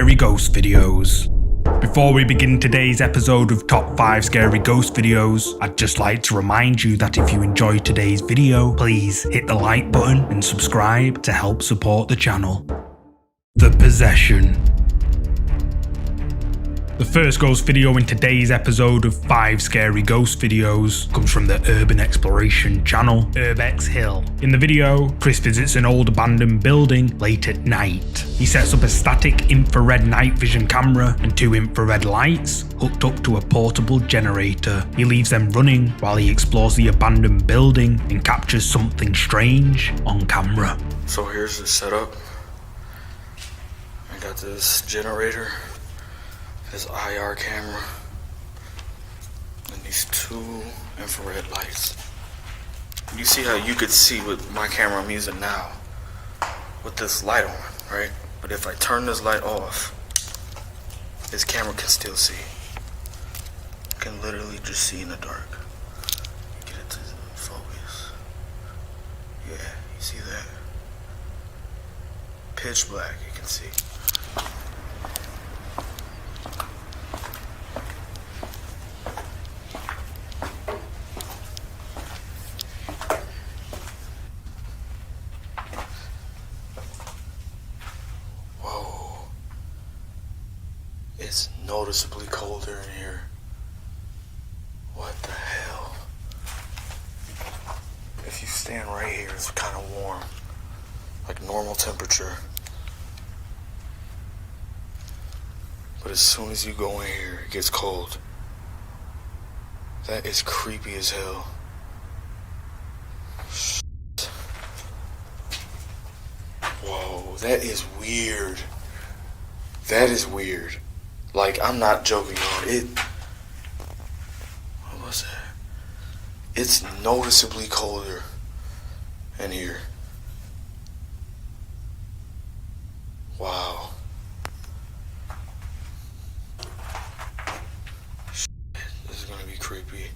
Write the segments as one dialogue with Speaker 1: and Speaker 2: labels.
Speaker 1: Scary Ghost Videos. Before we begin today's episode of Top 5 Scary Ghost Videos, I'd just like to remind you that if you enjoyed today's video, please hit the like button and subscribe to help support the channel. The Possession. The first ghost video in today's episode of 5 Scary Ghost Videos comes from the Urban Exploration channel, Urbex Hill. In the video, Chris visits an old abandoned building late at night. He sets up a static infrared night vision camera and 2 infrared lights hooked up to a portable generator. He leaves them running while he explores the abandoned building and captures something strange on camera.
Speaker 2: So here's the setup. I got this generator, this IR camera, and these 2 infrared lights. You see how you could see with my camera I'm using now with this light on, right? But if I turn this light off, this camera can still see. You can literally just see in the dark. Get it to focus. Yeah, you see that? Pitch black, you can see. It's noticeably colder in here. What the hell? If you stand right here, it's kind of warm. Like normal temperature. But as soon as you go in here, it gets cold. That is creepy as hell. Whoa, that is weird. That is weird. Like, I'm not joking on it. What was that? It's noticeably colder in here. Wow. Shit, this is gonna be creepy.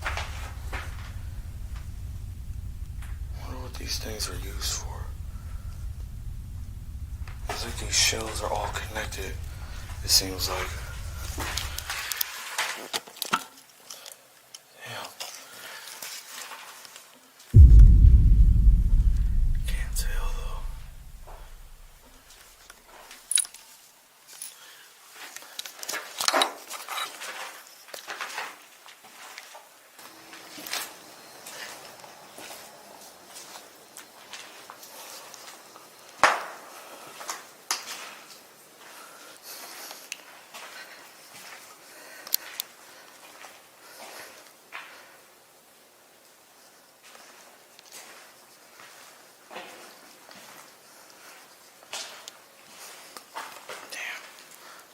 Speaker 2: I wonder what these things are used for. It's like these shells are all connected, it seems like. Damn. Can't tell though.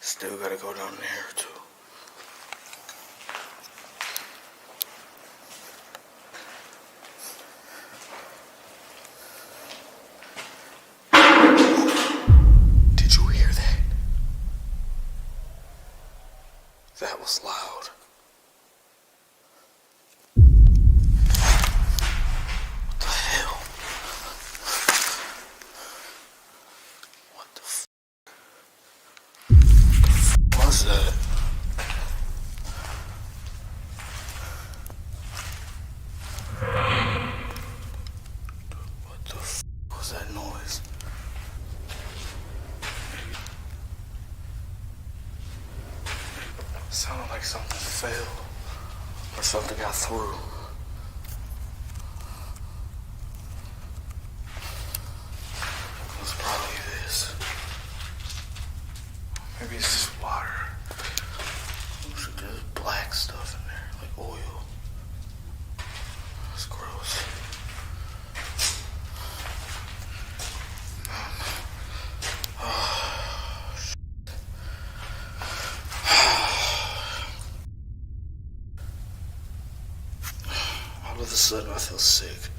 Speaker 2: Still gotta go down there too. Did you hear that? That was loud. What the hell? What the f***? What's that? What the f*** was that noise? It sounded like something fell or something got through. It was probably this. Maybe it's just water. There's black stuff in there, like oil. That's gross. All of a sudden I feel sick.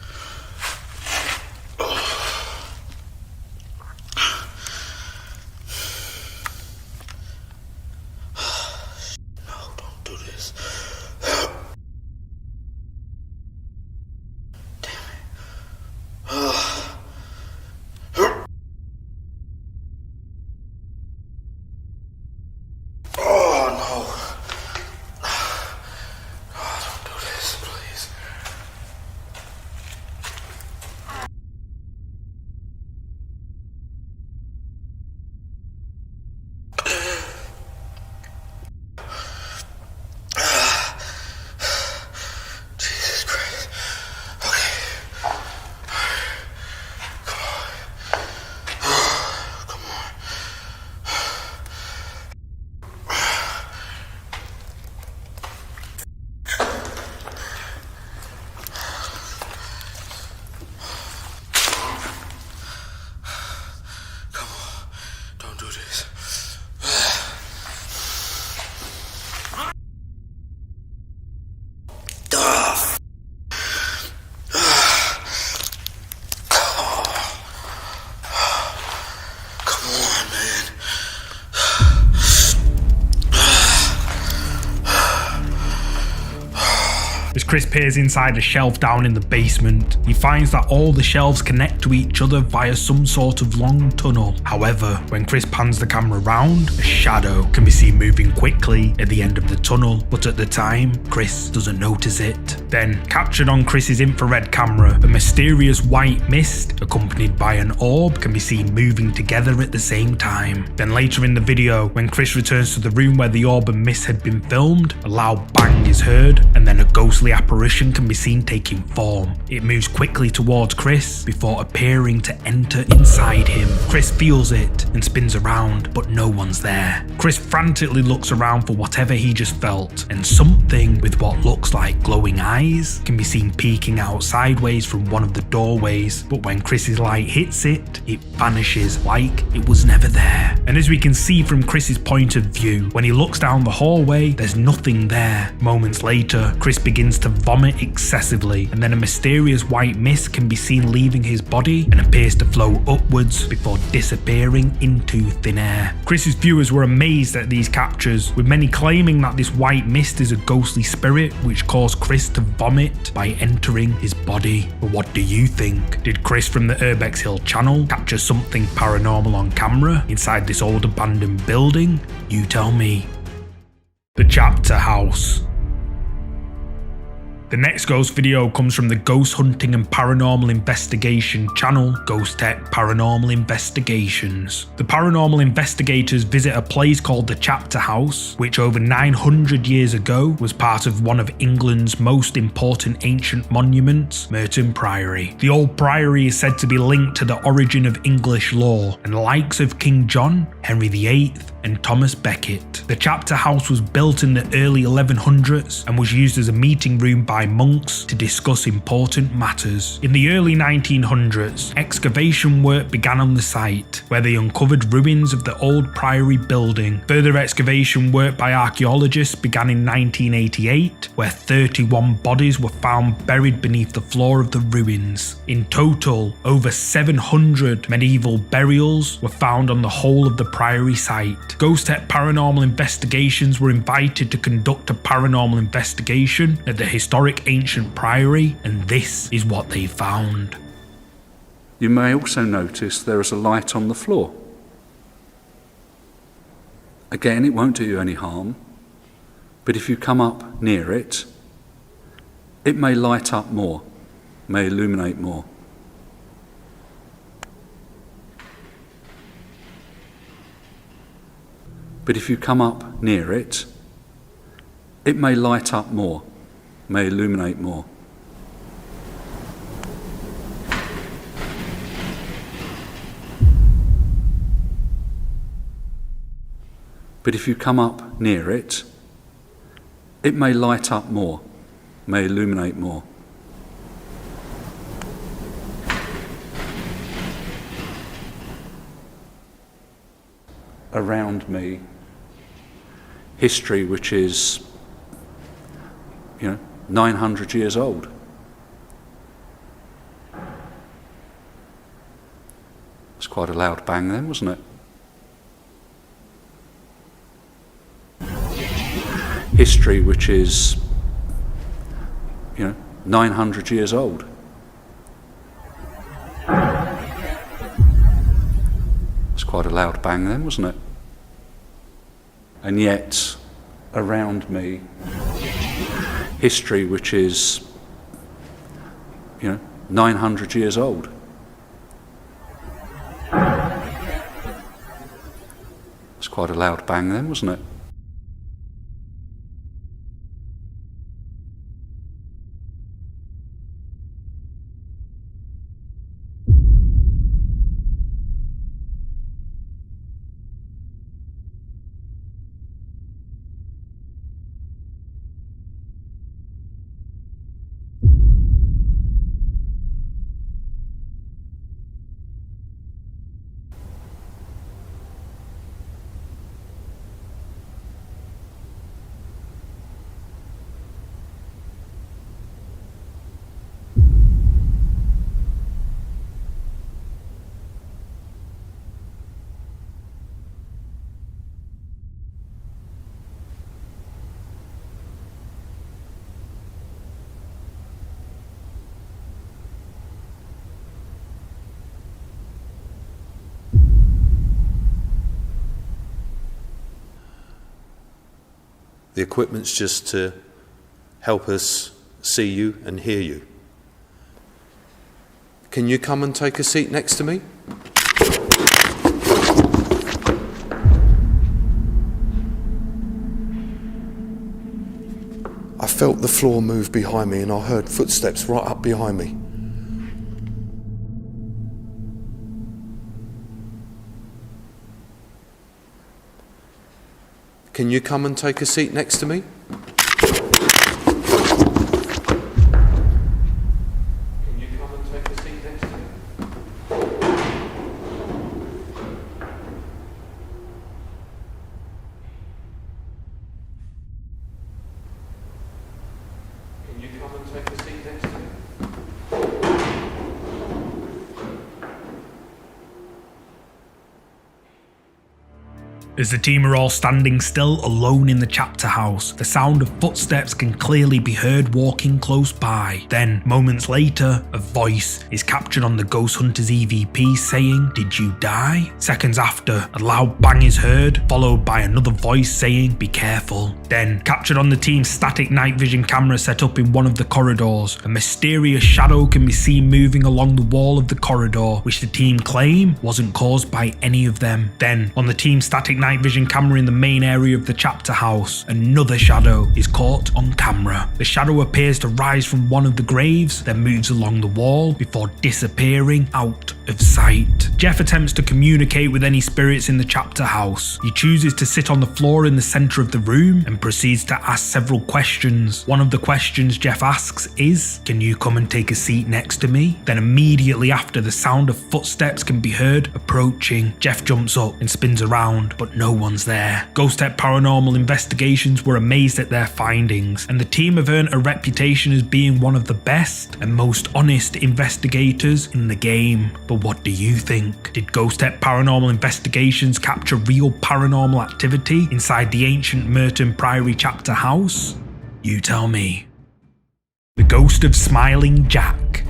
Speaker 2: Damn it.
Speaker 1: As Chris peers inside a shelf down in the basement, he finds that all the shelves connect to each other via some sort of long tunnel. However, when Chris pans the camera round, a shadow can be seen moving quickly at the end of the tunnel, but at the time, Chris doesn't notice it. Then, captured on Chris's infrared camera, a mysterious white mist, accompanied by an orb, can be seen moving together at the same time. Then later in the video, when Chris returns to the room where the orb and mist had been filmed, a loud bang is heard, and then a ghostly apparition can be seen taking form. It moves quickly towards Chris before appearing to enter inside him. Chris feels it and spins around, but no one's there. Chris frantically looks around for whatever he just felt, and something with what looks like glowing eyes can be seen peeking out sideways from one of the doorways, but when Chris's light hits it, it vanishes like it was never there. And as we can see from Chris's point of view, when he looks down the hallway, there's nothing there. Moments later, Chris begins to vomit excessively, and then a mysterious white mist can be seen leaving his body and appears to flow upwards before disappearing into thin air. Chris's viewers were amazed at these captures, with many claiming that this white mist is a ghostly spirit which caused Chris to vomit by entering his body. But what do you think? Did Chris from the Urbex Hill channel capture something paranormal on camera inside this old abandoned building? You tell me. The Chapter House. The next ghost video comes from the ghost hunting and paranormal investigation channel, Ghost Tech Paranormal Investigations. The paranormal investigators visit a place called the Chapter House, which over 900 years ago was part of one of England's most important ancient monuments, Merton Priory. The old priory is said to be linked to the origin of English law, and the likes of King John, Henry VIII, and Thomas Becket. The Chapter House was built in the early 1100s and was used as a meeting room by monks to discuss important matters. In the early 1900s, excavation work began on the site, where they uncovered ruins of the old priory building. Further excavation work by archaeologists began in 1988, where 31 bodies were found buried beneath the floor of the ruins. In total, over 700 medieval burials were found on the whole of the priory site. Ghost Tech Paranormal Investigations were invited to conduct a paranormal investigation at the historic ancient priory, and this is what they found.
Speaker 3: You may also notice there is a light on the floor. Again, it won't do you any harm, but if you come up near it, it may light up more, may illuminate more. But if you come up near it, it may light up more, may illuminate more. But if you come up near it, it may light up more, may illuminate more. Around me, history which is, 900 years old. It's quite a loud bang then, wasn't it? History which is, 900 years old. It's quite a loud bang then, wasn't it? And yet, around me, history which is, 900 years old. It's quite a loud bang then, wasn't it?
Speaker 4: The equipment's just to help us see you and hear you. Can you come and take a seat next to me? I felt the floor move behind me and I heard footsteps right up behind me. Can you come and take a seat next to me?
Speaker 1: As the team are all standing still alone in the chapter house, the sound of footsteps can clearly be heard walking close by. Then, moments later, a voice is captured on the Ghost Hunters EVP saying, "Did you die?" Seconds after, a loud bang is heard, followed by another voice saying, "Be careful." Then, captured on the team's static night vision camera set up in one of the corridors, a mysterious shadow can be seen moving along the wall of the corridor, which the team claim wasn't caused by any of them. Then, on the team's static night vision camera in the main area of the chapter house, another shadow is caught on camera. The shadow appears to rise from one of the graves, then moves along the wall before disappearing out of sight. Jeff attempts to communicate with any spirits in the chapter house. He chooses to sit on the floor in the center of the room and proceeds to ask several questions. One of the questions Jeff asks is, "Can you come and take a seat next to me?" Then immediately after, the sound of footsteps can be heard approaching. Jeff jumps up and spins around, but no one's there. Ghost Tech Paranormal Investigations were amazed at their findings, and the team have earned a reputation as being one of the best and most honest investigators in the game. But what do you think? Did Ghost Tech Paranormal Investigations capture real paranormal activity inside the ancient Merton Priory chapter house? You tell me. The Ghost of Smiling Jack.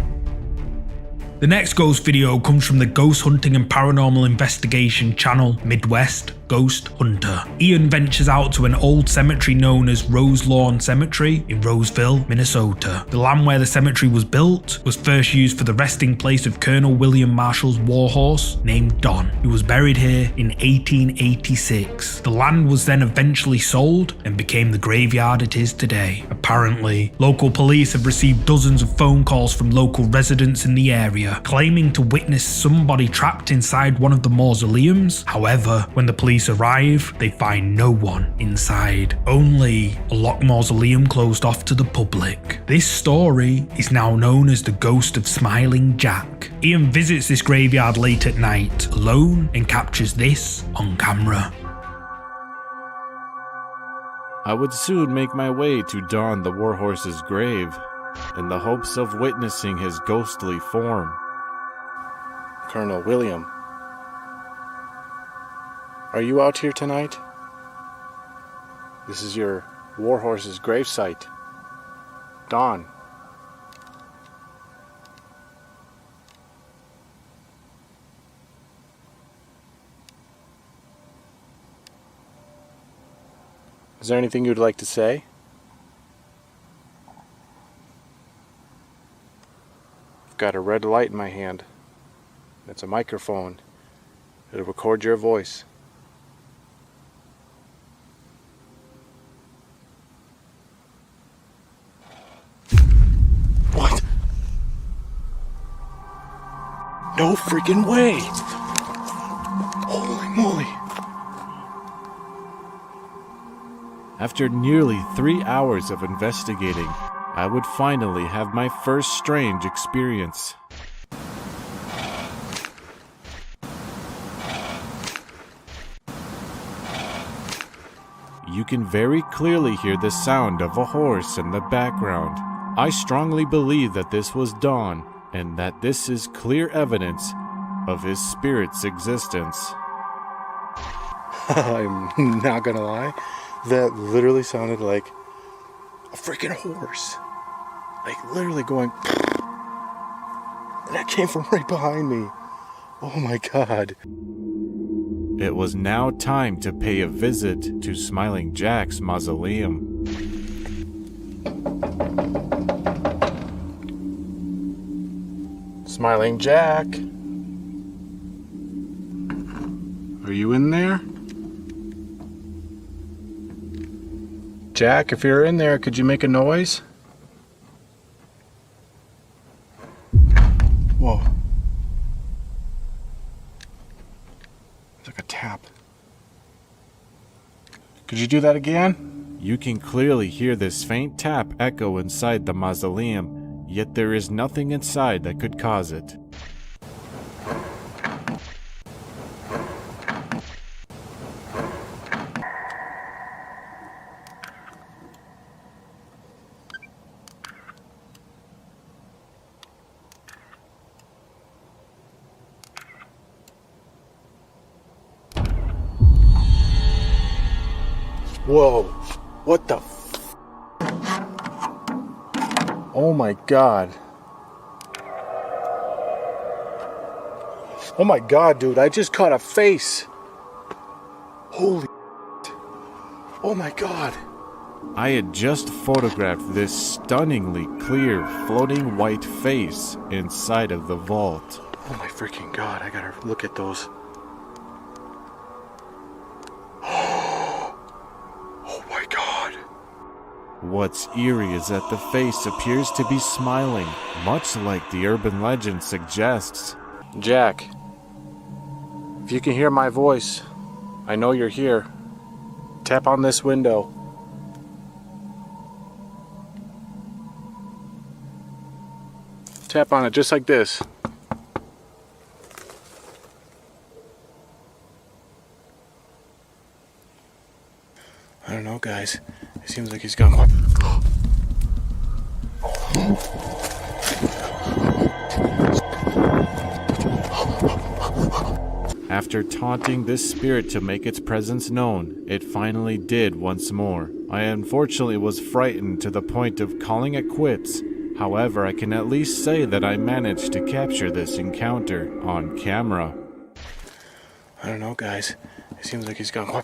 Speaker 1: The next ghost video comes from the Ghost Hunting and Paranormal Investigation channel, Midwest Ghost Hunter. Ian ventures out to an old cemetery known as Rose Lawn Cemetery in Roseville, Minnesota. The land where the cemetery was built was first used for the resting place of Colonel William Marshall's warhorse named Don, who was buried here in 1886. The land was then eventually sold and became the graveyard it is today. Apparently, local police have received dozens of phone calls from local residents in the area, claiming to witness somebody trapped inside one of the mausoleums. However, when the police arrive, they find no one inside, only a locked mausoleum closed off to the public. This story is now known as the Ghost of Smiling Jack. Ian visits this graveyard late at night, alone, and captures this on camera.
Speaker 5: I would soon make my way to Don the Warhorse's grave, in the hopes of witnessing his ghostly form.
Speaker 6: Colonel William, are you out here tonight? This is your warhorse's gravesite. Don. Is there anything you'd like to say? I've got a red light in my hand. It's a microphone. It'll record your voice. What? No freaking way! Holy moly!
Speaker 5: After nearly 3 hours of investigating, I would finally have my first strange experience. You can very clearly hear the sound of a horse in the background. I strongly believe that this was Don, and that this is clear evidence of his spirit's existence.
Speaker 6: I'm not gonna lie, that literally sounded like a freaking horse. Like literally going, and that came from right behind me. Oh my god.
Speaker 5: It was now time to pay a visit to Smiling Jack's mausoleum.
Speaker 6: Smiling Jack. Are you in there? Jack, if you're in there, could you make a noise? Whoa. It's like a tap. Could you do that again?
Speaker 5: You can clearly hear this faint tap echo inside the mausoleum, yet there is nothing inside that could cause it.
Speaker 6: Whoa. What the Oh my god. Oh my god, dude. I just caught a face. Holy Oh my god.
Speaker 5: I had just photographed this stunningly clear floating white face inside of the vault.
Speaker 6: Oh my freaking god. I gotta look at those.
Speaker 5: What's eerie is that the face appears to be smiling, much like the urban legend suggests.
Speaker 6: Jack, if you can hear my voice, I know you're here. Tap on this window. Tap on it just like this. I don't know, guys. It seems like he's gone.
Speaker 5: After taunting this spirit to make its presence known, it finally did once more. I unfortunately was frightened to the point of calling it quits. However, I can at least say that I managed to capture this encounter on camera.
Speaker 6: I don't know, guys. It seems like he's gone.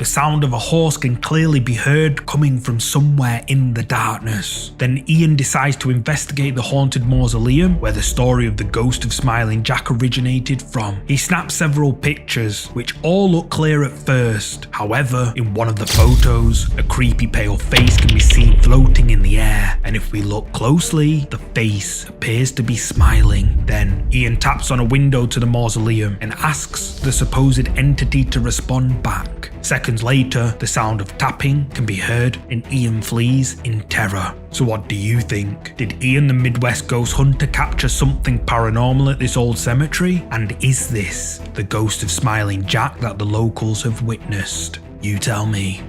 Speaker 1: The sound of a horse can clearly be heard coming from somewhere in the darkness. Then Ian decides to investigate the haunted mausoleum where the story of the ghost of Smiling Jack originated from. He snaps several pictures, which all look clear at first. However, in one of the photos, a creepy pale face can be seen floating in the air, and if we look closely, the face appears to be smiling. Then Ian taps on a window to the mausoleum and asks the supposed entity to respond back. Seconds later, the sound of tapping can be heard and Ian flees in terror. So what do you think? Did Ian the Midwest Ghost Hunter capture something paranormal at this old cemetery? And is this the ghost of Smiling Jack that the locals have witnessed? You tell me.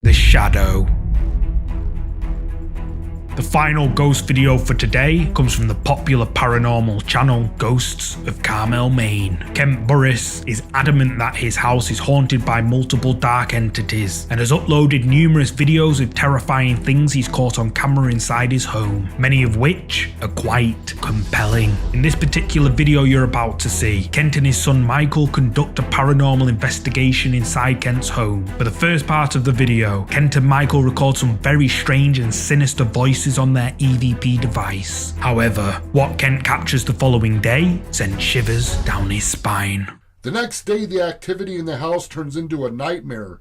Speaker 1: The Shadow. The final ghost video for today comes from the popular paranormal channel Ghosts of Carmel, Maine. Kent Burris is adamant that his house is haunted by multiple dark entities and has uploaded numerous videos of terrifying things he's caught on camera inside his home, many of which are quite compelling. In this particular video you're about to see, Kent and his son Michael conduct a paranormal investigation inside Kent's home. For the first part of the video, Kent and Michael record some very strange and sinister voices on their EVP device. However, what Kent captures the following day sent shivers down his spine.
Speaker 7: The next day, the activity in the house turns into a nightmare.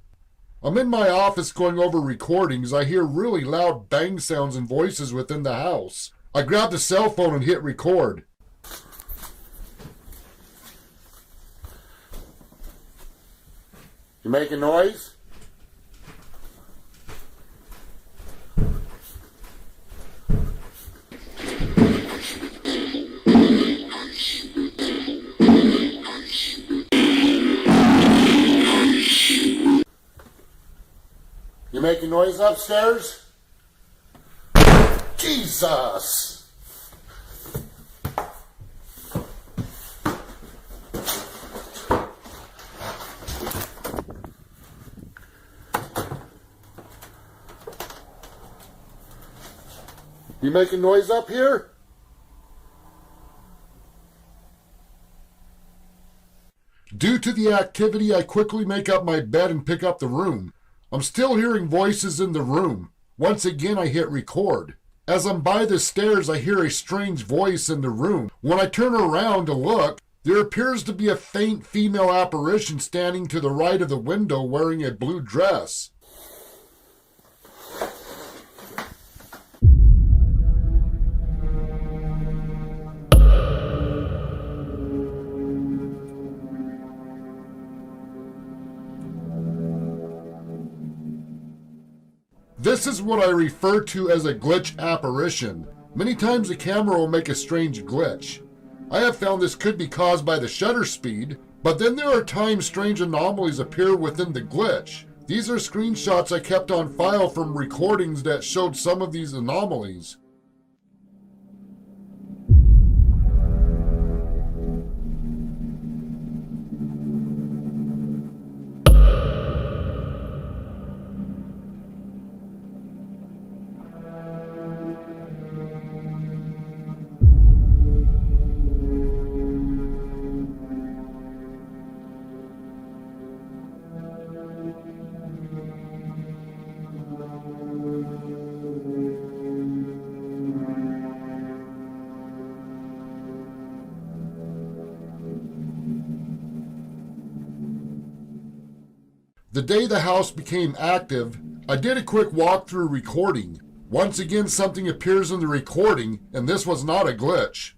Speaker 7: I'm in my office going over recordings. I hear really loud bang sounds and voices within the house. I grab the cell phone and hit record. You making noise? You making noise upstairs? Jesus! You making noise up here? to the activity, I quickly make up my bed and pick up the room. I'm still hearing voices in the room. Once again, I hit record. As I'm by the stairs, I hear a strange voice in the room. When I turn around to look, there appears to be a faint female apparition standing to the right of the window wearing a blue dress. This is what I refer to as a glitch apparition. Many times the camera will make a strange glitch. I have found this could be caused by the shutter speed, but then there are times strange anomalies appear within the glitch. These are screenshots I kept on file from recordings that showed some of these anomalies. The day the house became active, I did a quick walkthrough recording. Once again, something appears in the recording, and this was not a glitch.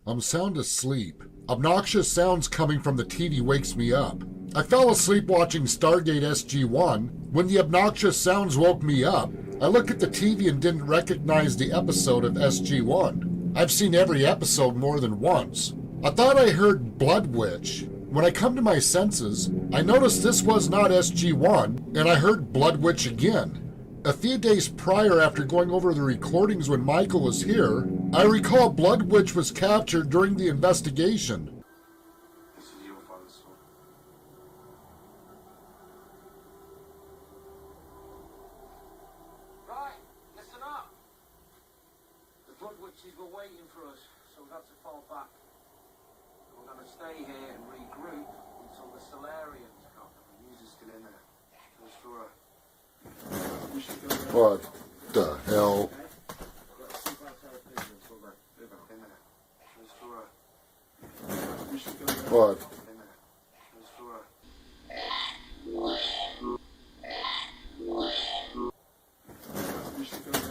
Speaker 7: I'm sound asleep. Obnoxious sounds coming from the TV wakes me up. I fell asleep watching Stargate SG-1. When the obnoxious sounds woke me up, I looked at the TV and didn't recognize the episode of SG-1. I've seen every episode more than once. I thought I heard Blood Witch. When I come to my senses, I noticed this was not SG-1, and I heard Blood Witch again. A few days prior, after going over the recordings when Michael was here, I recall Blood Witch was captured during the investigation.
Speaker 8: This is your father's son. Right, listen up. The Blood Witches were waiting for us, so we had to fall back. We're going to stay here and regroup until the Solarians come. The news is still in there. Just for a...
Speaker 7: What the hell? What?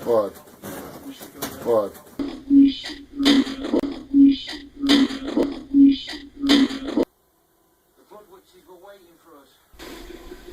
Speaker 7: What? What?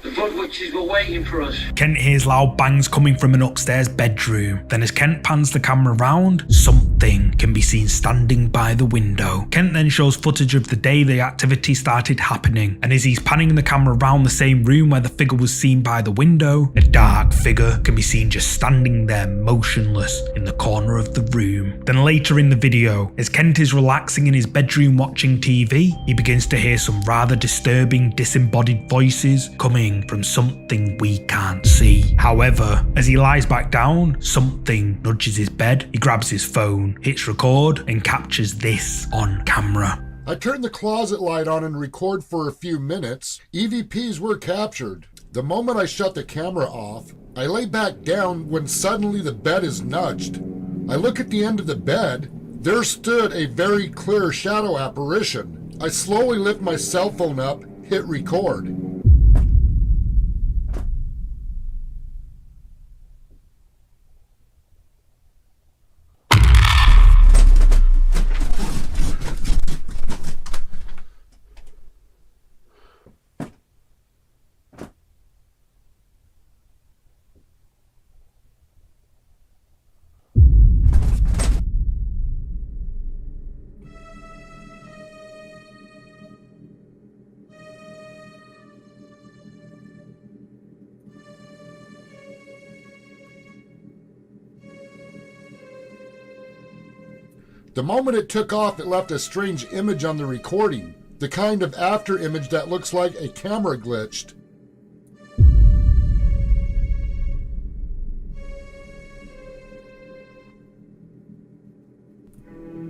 Speaker 8: The Blood Witches were waiting for us.
Speaker 1: Kent hears loud bangs coming from an upstairs bedroom. Then as Kent pans the camera round, something can be seen standing by the window. Kent then shows footage of the day the activity started happening, and as he's panning the camera around the same room where the figure was seen by the window, a dark figure can be seen just standing there motionless in the corner of the room. Then later in the video, as Kent is relaxing in his bedroom watching TV, he begins to hear some rather disturbing disembodied voices coming from something we can't see. However, as he lies back down, something nudges his bed. He grabs his phone, hits record, and captures this on camera.
Speaker 7: I turned the closet light on and record for a few minutes. EVPs were captured. The moment I shut the camera off, I lay back down when suddenly the bed is nudged. I look at the end of the bed. There stood a very clear shadow apparition. I slowly lift my cell phone up, hit record. The moment it took off, it left a strange image on the recording. The kind of after image that looks like a camera glitched.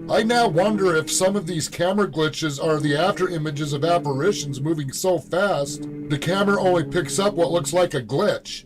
Speaker 7: I now wonder if some of these camera glitches are the after images of apparitions moving so fast, the camera only picks up what looks like a glitch.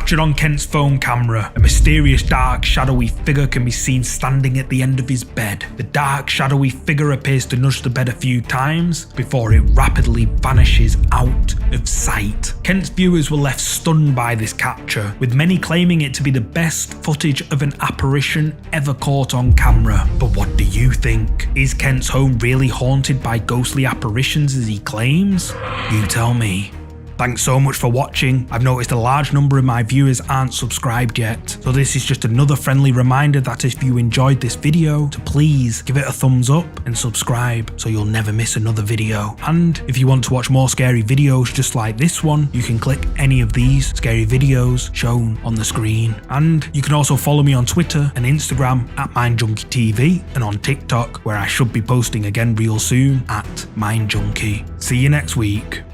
Speaker 1: Captured on Kent's phone camera, a mysterious dark shadowy figure can be seen standing at the end of his bed. The dark shadowy figure appears to nudge the bed a few times before it rapidly vanishes out of sight. Kent's viewers were left stunned by this capture, with many claiming it to be the best footage of an apparition ever caught on camera. But what do you think? Is Kent's home really haunted by ghostly apparitions as he claims? You tell me. Thanks so much for watching. I've noticed a large number of my viewers aren't subscribed yet, so this is just another friendly reminder that if you enjoyed this video, to please give it a thumbs up and subscribe so you'll never miss another video. And if you want to watch more scary videos just like this one, you can click any of these scary videos shown on the screen. And you can also follow me on Twitter and Instagram at MindJunkieTV, and on TikTok, where I should be posting again real soon, at MindJunkie. See you next week.